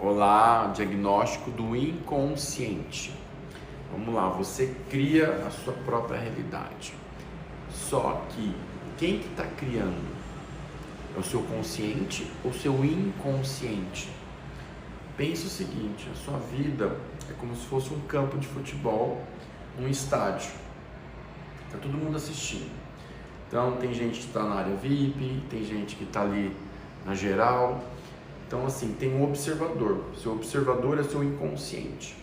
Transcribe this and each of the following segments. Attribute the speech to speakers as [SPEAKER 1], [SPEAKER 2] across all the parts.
[SPEAKER 1] Olá, diagnóstico do inconsciente. Vamos lá, você cria a sua própria realidade. Só que quem que está criando? É o seu consciente ou o seu inconsciente? Pense o seguinte, a sua vida é como se fosse um campo de futebol, um estádio. Está todo mundo assistindo. Então tem gente que está na área VIP, tem gente que está ali na geral. Então assim, tem um observador. Seu observador é seu inconsciente.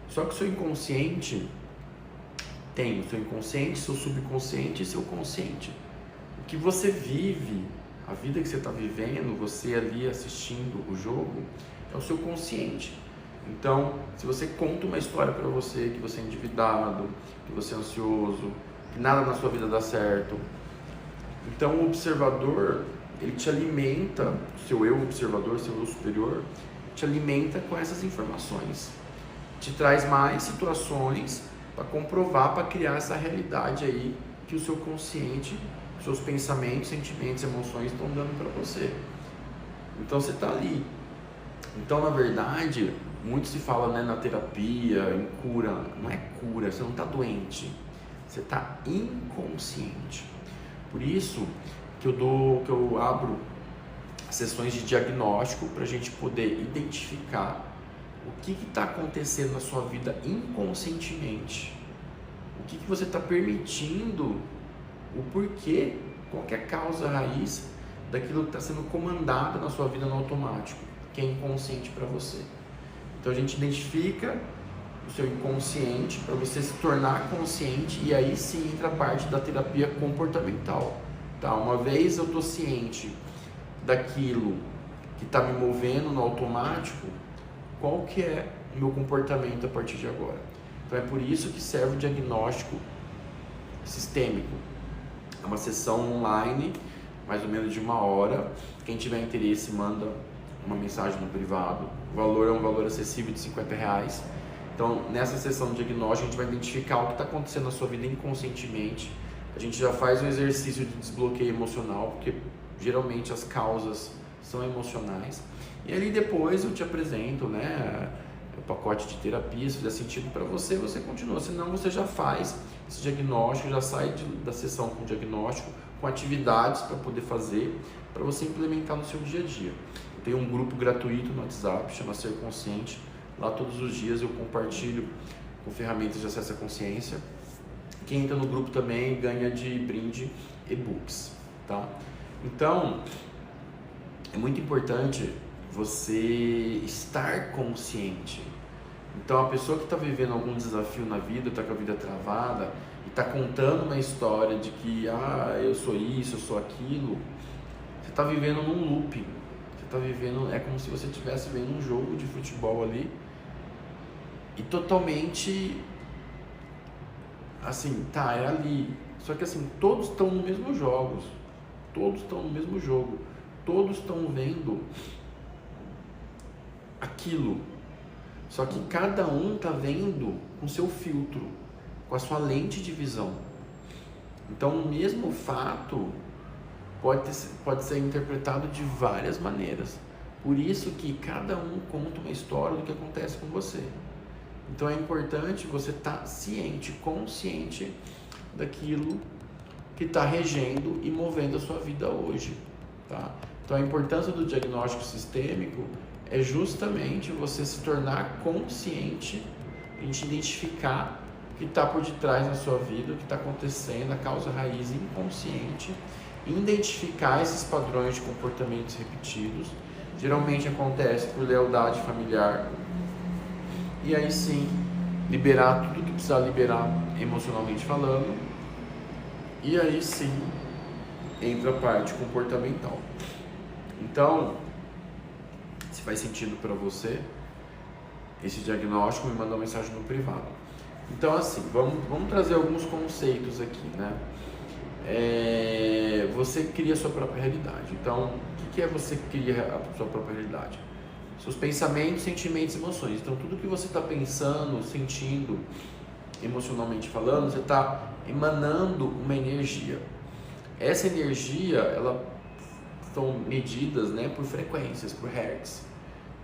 [SPEAKER 1] Só que o seu inconsciente tem o seu inconsciente, seu subconsciente e seu consciente. O que você vive, a vida que você está vivendo, você ali assistindo o jogo, é o seu consciente. Então, se você conta uma história para você, que você é endividado, que você é ansioso, que nada na sua vida dá certo, então o observador, ele te alimenta, seu eu observador, seu eu superior, te alimenta com essas informações. Te traz mais situações para comprovar, para criar essa realidade aí que o seu consciente, seus pensamentos, sentimentos, emoções estão dando para você. Então você está ali. Então, na verdade, muito se fala, né, na terapia, em cura. Não é cura, você não está doente. Você está inconsciente. Por isso que eu abro sessões de diagnóstico para a gente poder identificar o que está acontecendo na sua vida inconscientemente. O que você está permitindo, o porquê, qual que é a causa raiz daquilo que está sendo comandado na sua vida no automático, que é inconsciente para você. Então a gente identifica o seu inconsciente para você se tornar consciente, e aí sim entra a parte da terapia comportamental. Tá? Uma vez eu estou ciente daquilo que está me movendo no automático, qual que é o meu comportamento a partir de agora? Então é por isso que serve o diagnóstico sistêmico. É uma sessão online, mais ou menos de 1 hora. Quem tiver interesse manda uma mensagem no privado. O valor é um valor acessível de R$50. Então nessa sessão de diagnóstico a gente vai identificar o que está acontecendo na sua vida inconscientemente. A gente já faz um exercício de desbloqueio emocional, porque geralmente as causas são emocionais. E ali depois eu te apresento, né, o pacote de terapia. Se fizer sentido para você, você continua. Senão você já faz esse diagnóstico, já sai da sessão com diagnóstico, com atividades para poder fazer, para você implementar no seu dia a dia. Eu tenho um grupo gratuito no WhatsApp, chama Ser Consciente. Lá todos os dias eu compartilho com ferramentas de acesso à consciência. Quem entra no grupo também ganha de brinde e-books, tá? Então, é muito importante você estar consciente. Então a pessoa que está vivendo algum desafio na vida, está com a vida travada e está contando uma história de que eu sou isso, eu sou aquilo, você está vivendo num looping. Você está vivendo, é como se você estivesse vendo um jogo de futebol ali e totalmente assim, é ali. Só que assim, todos estão no mesmo jogo, todos estão no mesmo jogo, todos estão vendo aquilo, só que cada um está vendo com seu filtro, com a sua lente de visão. Então o mesmo fato pode ser interpretado de várias maneiras. Por isso que cada um conta uma história do que acontece com você. Então é importante você estar ciente, consciente daquilo que está regendo e movendo a sua vida hoje, tá? Então a importância do diagnóstico sistêmico é justamente você se tornar consciente, a gente identificar o que está por detrás na sua vida, o que está acontecendo, a causa raiz inconsciente, identificar esses padrões de comportamentos repetidos. Geralmente acontece por lealdade familiar, e aí sim liberar tudo que precisar liberar emocionalmente falando, e aí sim entra a parte comportamental. Então, se faz sentido para você esse diagnóstico, me manda uma mensagem no privado. Então assim, vamos trazer alguns conceitos aqui, né? Você cria a sua própria realidade. Então, o que é você cria a sua própria realidade? Seus pensamentos, sentimentos e emoções. Então tudo que você está pensando, sentindo, emocionalmente falando, você está emanando uma energia. Essa energia, ela são medidas, né, por frequências, por hertz.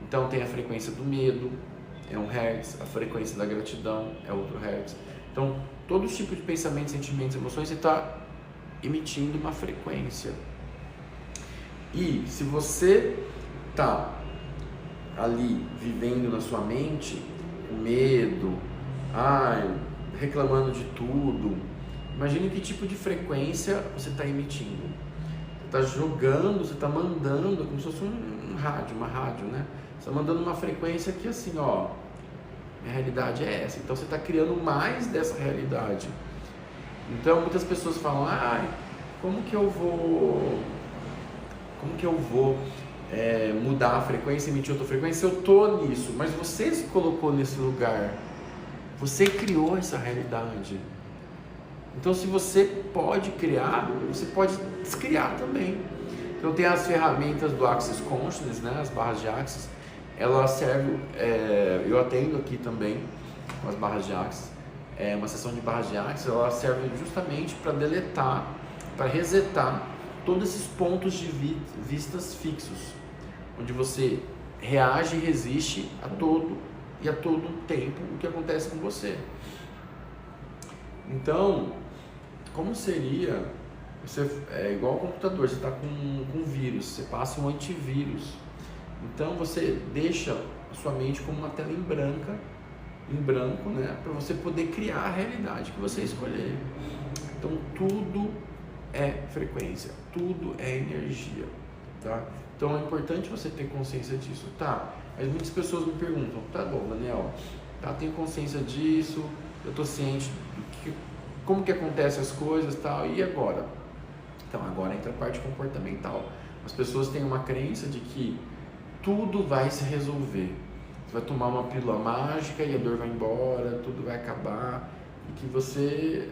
[SPEAKER 1] Então tem a frequência do medo, é 1 Hz, a frequência da gratidão é outro Hz. Então, todo tipo de pensamento, sentimentos, emoções, você está emitindo uma frequência. E se você está ali vivendo na sua mente, com medo, reclamando de tudo, imagine que tipo de frequência você está emitindo. Você está jogando, você está mandando, como se fosse uma rádio, né? Você está mandando uma frequência que assim, ó, minha realidade é essa. Então você está criando mais dessa realidade. Então muitas pessoas falam, como que eu vou mudar a frequência, emitir outra frequência? Eu tô nisso, mas você se colocou nesse lugar, você criou essa realidade. Então se você pode criar, você pode descriar também. Então tem as ferramentas do Access Consciousness, né, as barras de Access, ela serve, eu atendo aqui também com as barras de Access, uma sessão de barras de Access, ela serve justamente para deletar, para resetar todos esses pontos de vistas fixos, onde você reage e resiste a todo tempo o que acontece com você. Então, como seria, é igual ao computador, você está com vírus, você passa um antivírus, então você deixa a sua mente como uma tela em branco, né, para você poder criar a realidade que você escolher. Então tudo é frequência, tudo é energia, tá? Então é importante você ter consciência disso, tá? Mas muitas pessoas me perguntam, tá bom, Daniel, tá, tenho consciência disso, eu tô ciente como que acontecem as coisas, tal, e agora? Então agora entra a parte comportamental. As pessoas têm uma crença de que tudo vai se resolver. Você vai tomar uma pílula mágica e a dor vai embora, tudo vai acabar, e que você...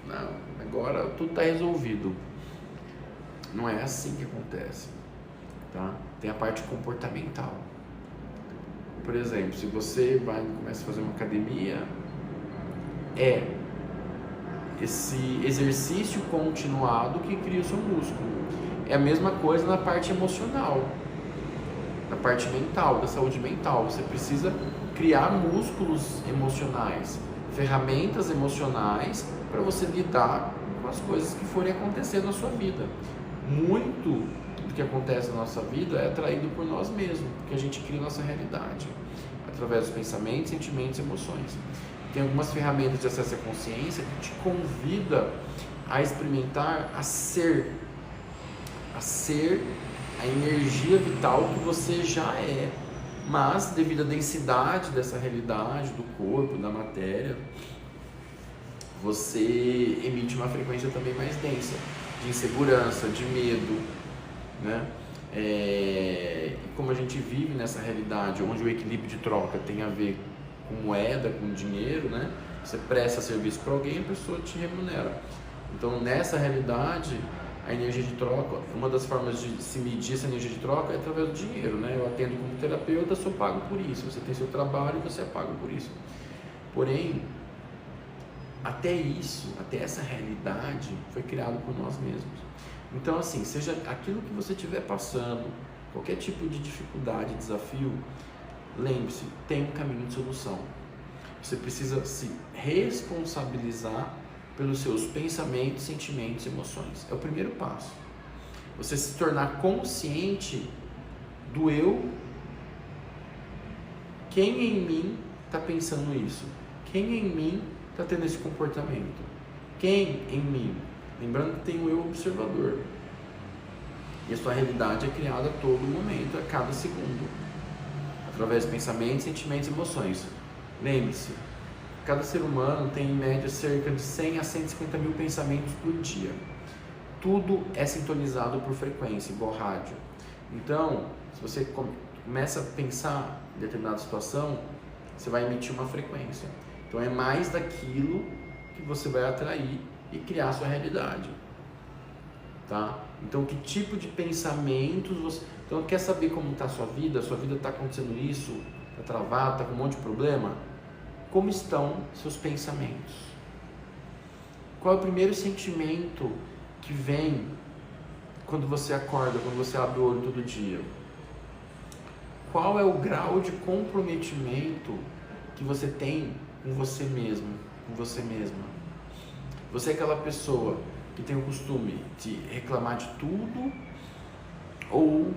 [SPEAKER 1] Não, agora tudo está resolvido. Não é assim que acontece, tá? Tem a parte comportamental. Por exemplo, se você começa a fazer uma academia, esse exercício continuado que cria o seu músculo. É a mesma coisa na parte emocional, na parte mental, da saúde mental. Você precisa criar músculos emocionais, ferramentas emocionais para você lidar com as coisas que forem acontecer na sua vida. Muito do que acontece na nossa vida é atraído por nós mesmos, porque a gente cria nossa realidade através dos pensamentos, sentimentos e emoções. Tem algumas ferramentas de acesso à consciência que te convida a experimentar, a ser a energia vital que você já é, mas devido à densidade dessa realidade, do corpo, da matéria, você emite uma frequência também mais densa, de insegurança, de medo, né? E como a gente vive nessa realidade onde o equilíbrio de troca tem a ver com moeda, com dinheiro, né? Você presta serviço para alguém e a pessoa te remunera. Então nessa realidade, a energia de troca, uma das formas de se medir essa energia de troca é através do dinheiro, né? Eu atendo como terapeuta, sou pago por isso. Você tem seu trabalho, você é pago por isso. Porém, até essa realidade foi criado por nós mesmos. Então, assim, seja aquilo que você estiver passando, qualquer tipo de dificuldade, desafio, lembre-se, tem um caminho de solução. Você precisa se responsabilizar pelos seus pensamentos, sentimentos e emoções. É o primeiro passo. Você se tornar consciente do eu. Quem em mim está pensando isso? Quem em mim está tendo esse comportamento? Quem em mim? Lembrando que tem o eu observador. E a sua realidade é criada a todo momento, a cada segundo, através de pensamentos, sentimentos e emoções. Lembre-se, cada ser humano tem em média cerca de 100 a 150 mil pensamentos por dia. Tudo é sintonizado por frequência, igual rádio. Então, se você começa a pensar em determinada situação, você vai emitir uma frequência. Então é mais daquilo que você vai atrair e criar a sua realidade, tá? Então que tipo de pensamentos você... Então quer saber como está a sua vida? A sua vida está acontecendo isso? Está travado? Está com um monte de problema? Como estão seus pensamentos? Qual é o primeiro sentimento que vem quando você acorda, quando você abre o olho todo dia? qual é o grau de comprometimento que você tem com você mesmo, com você mesma. Você é aquela pessoa que tem o costume de reclamar de tudo, ou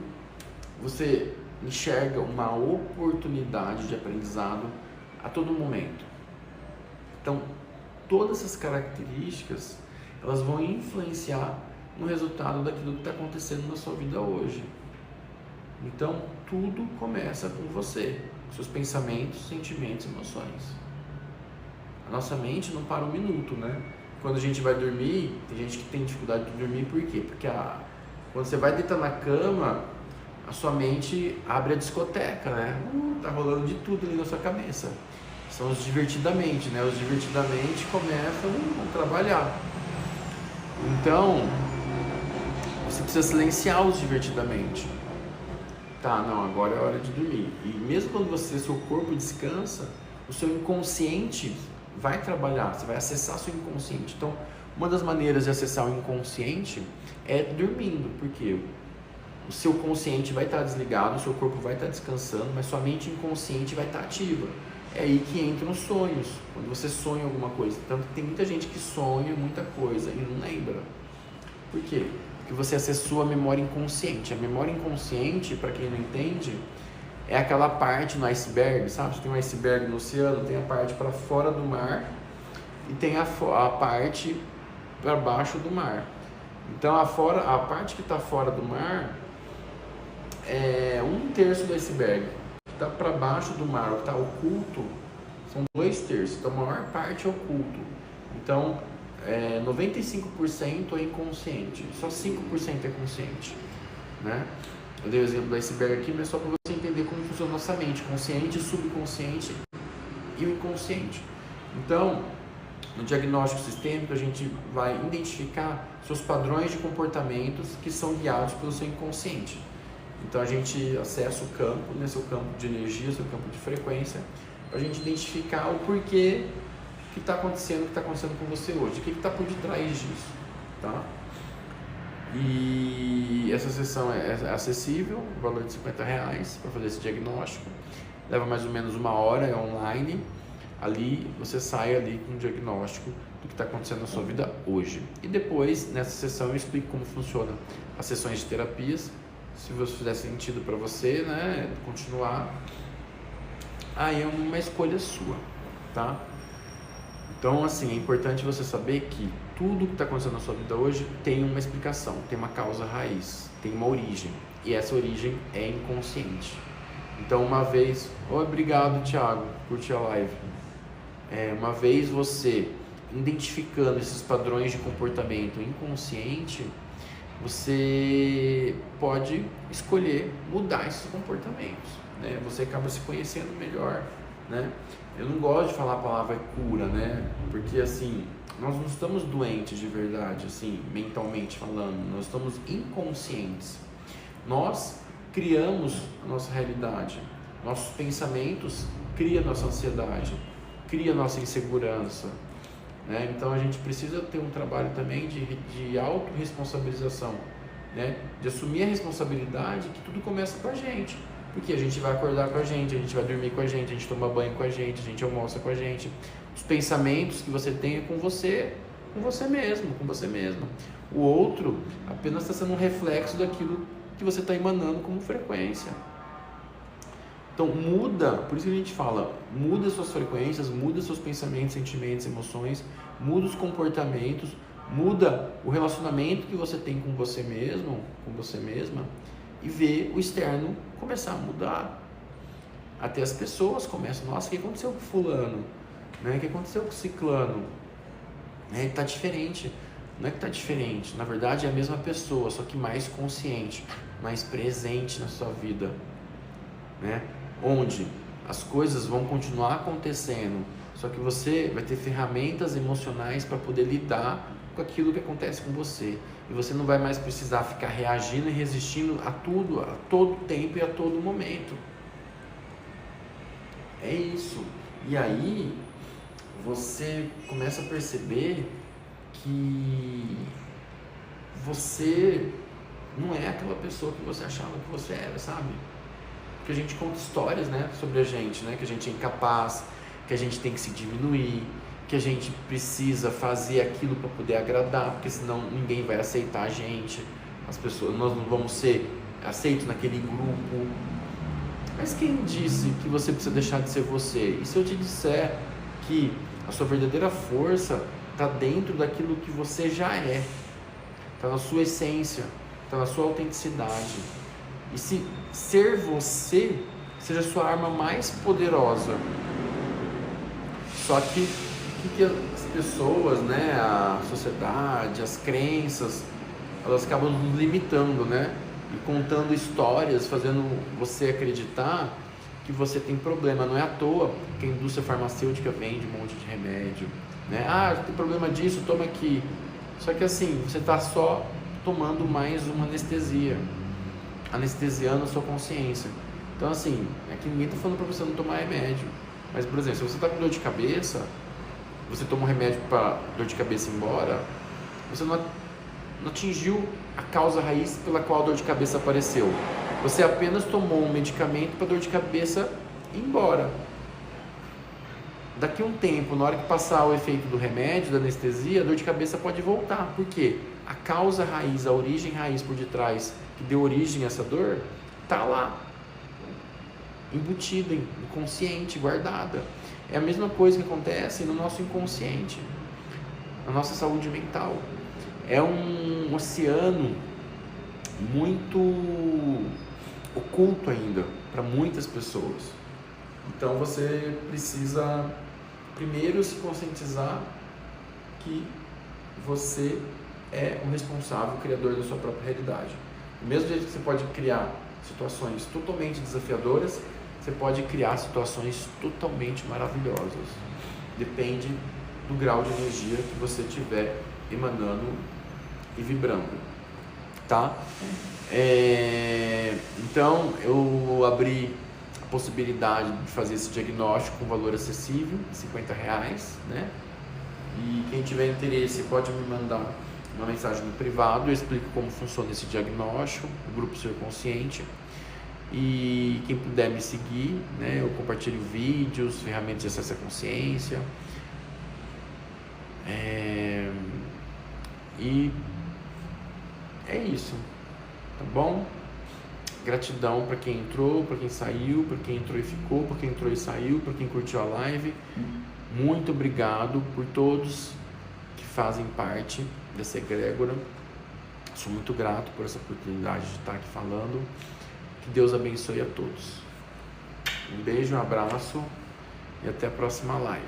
[SPEAKER 1] você enxerga uma oportunidade de aprendizado a todo momento? Então, todas essas características, elas vão influenciar no resultado daquilo que está acontecendo na sua vida hoje. Então, tudo começa com você, seus pensamentos, sentimentos, emoções. A nossa mente não para um minuto, né? Quando a gente vai dormir, tem gente que tem dificuldade de dormir, por quê? Porque quando você vai deitar na cama, a sua mente abre a discoteca, né? Tá rolando de tudo ali na sua cabeça. São os divertidamente, né? Os divertidamente começam a trabalhar. Então, você precisa silenciar os divertidamente. Tá, não, agora é hora de dormir. E mesmo quando seu corpo descansa, o seu inconsciente vai trabalhar, você vai acessar seu inconsciente. Então, uma das maneiras de acessar o inconsciente é dormindo, porque o seu consciente vai estar desligado, o seu corpo vai estar descansando, mas sua mente inconsciente vai estar ativa. É aí que entram os sonhos, quando você sonha alguma coisa. Tanto que tem muita gente que sonha muita coisa e não lembra. Por quê? Porque você acessou a memória inconsciente. A memória inconsciente, para quem não entende, é aquela parte no iceberg, sabe? Você tem um iceberg no oceano, tem a parte para fora do mar e tem a parte para baixo do mar. Então a parte que está fora do mar é 1/3 do iceberg. Está para baixo do mar, o que está oculto, são 2/3. Então a maior parte é oculto. Então 95% é inconsciente, só 5% é consciente, né? Eu dei o exemplo do iceberg aqui, mas só para você entender como funciona a nossa mente, consciente, subconsciente e o inconsciente. Então, no diagnóstico sistêmico, a gente vai identificar seus padrões de comportamentos que são guiados pelo seu inconsciente. Então, a gente acessa o campo, né, seu campo de energia, seu campo de frequência, para a gente identificar o porquê que está acontecendo, o que está acontecendo com você hoje, o que está por detrás disso, tá? E essa sessão é acessível, o valor de R$50 para fazer esse diagnóstico, leva mais ou menos 1 hora, é online. Ali você sai ali com um diagnóstico do que está acontecendo na sua vida hoje. E depois, nessa sessão, eu explico como funciona as sessões de terapias, se isso fizer sentido para você, né, continuar, aí é uma escolha sua, tá? Então, assim, é importante você saber que tudo que está acontecendo na sua vida hoje tem uma explicação, tem uma causa raiz, tem uma origem. E essa origem é inconsciente. Então, uma vez... Obrigado, Thiago, por curtir a live. Uma vez você identificando esses padrões de comportamento inconsciente, você pode escolher mudar esses comportamentos, né? Você acaba se conhecendo melhor, né? Eu não gosto de falar a palavra cura, né? Porque, assim, nós não estamos doentes de verdade, assim, mentalmente falando. Nós estamos inconscientes. Nós criamos a nossa realidade. Nossos pensamentos criam a nossa ansiedade, criam a nossa insegurança, né? Então, a gente precisa ter um trabalho também de autorresponsabilização, né? De assumir a responsabilidade que tudo começa com a gente. Porque a gente vai acordar com a gente vai dormir com a gente toma banho com a gente almoça com a gente. Os pensamentos que você tem é com você mesmo, com você mesma. O outro apenas está sendo um reflexo daquilo que você está emanando como frequência. Então muda, por isso que a gente fala, muda suas frequências, muda seus pensamentos, sentimentos, emoções, muda os comportamentos, muda o relacionamento que você tem com você mesmo, com você mesma, e ver o externo começar a mudar. Até as pessoas começam, nossa, o que aconteceu com fulano? Né? O que aconteceu com ciclano? Ele tá diferente. Não é que tá diferente, na verdade é a mesma pessoa, só que mais consciente, mais presente na sua vida, né? Onde as coisas vão continuar acontecendo, só que você vai ter ferramentas emocionais para poder lidar com aquilo que acontece com você. E você não vai mais precisar ficar reagindo e resistindo a tudo, a todo tempo e a todo momento. É isso. E aí, você começa a perceber que você não é aquela pessoa que você achava que você era, sabe? porque a gente conta histórias, né, sobre a gente, né, que a gente é incapaz, que a gente tem que se diminuir, que a gente precisa fazer aquilo para poder agradar, porque senão ninguém vai aceitar a gente, as pessoas, nós não vamos ser aceitos naquele grupo. Mas quem disse que você precisa deixar de ser você? E se eu te disser que a sua verdadeira força está dentro daquilo que você já é, está na sua essência, está na sua autenticidade. E se ser você seja a sua arma mais poderosa. Só que o que as pessoas, né, a sociedade, as crenças, elas acabam nos limitando, né? E contando histórias, fazendo você acreditar que você tem problema. Não é à toa que a indústria farmacêutica vende um monte de remédio, né? Ah, tem problema disso, toma aqui. Só que assim, você está só tomando mais uma anestesia, anestesiando a sua consciência. Então assim, é que ninguém está falando para você não tomar remédio. Mas, por exemplo, se você está com dor de cabeça, você toma um remédio para dor de cabeça ir embora, você não atingiu a causa raiz pela qual a dor de cabeça apareceu. Você apenas tomou um medicamento para a dor de cabeça ir embora. Daqui a um tempo, na hora que passar o efeito do remédio, da anestesia, a dor de cabeça pode voltar. Por quê? A causa raiz, a origem raiz por detrás, que deu origem a essa dor, está lá, embutida, inconsciente, guardada. É a mesma coisa que acontece no nosso inconsciente, na nossa saúde mental. É um oceano muito oculto ainda para muitas pessoas. Então você precisa primeiro se conscientizar que você é o responsável, o criador da sua própria realidade. Do mesmo jeito que você pode criar situações totalmente desafiadoras, você pode criar situações totalmente maravilhosas. Depende do grau de energia que você estiver emanando e vibrando, tá? Então eu abri a possibilidade de fazer esse diagnóstico com valor acessível, R$50, né? E quem tiver interesse pode me mandar uma mensagem no privado, eu explico como funciona esse diagnóstico, o Grupo Ser Consciente. E quem puder me seguir, né, eu compartilho vídeos, ferramentas de acesso à consciência. E é isso, tá bom? Gratidão para quem entrou, para quem saiu, para quem entrou e ficou, para quem entrou e saiu, para quem curtiu a live. Muito obrigado por todos que fazem parte dessa egrégora. Sou muito grato por essa oportunidade de estar aqui falando. Que Deus abençoe a todos. Um beijo, um abraço e até a próxima live.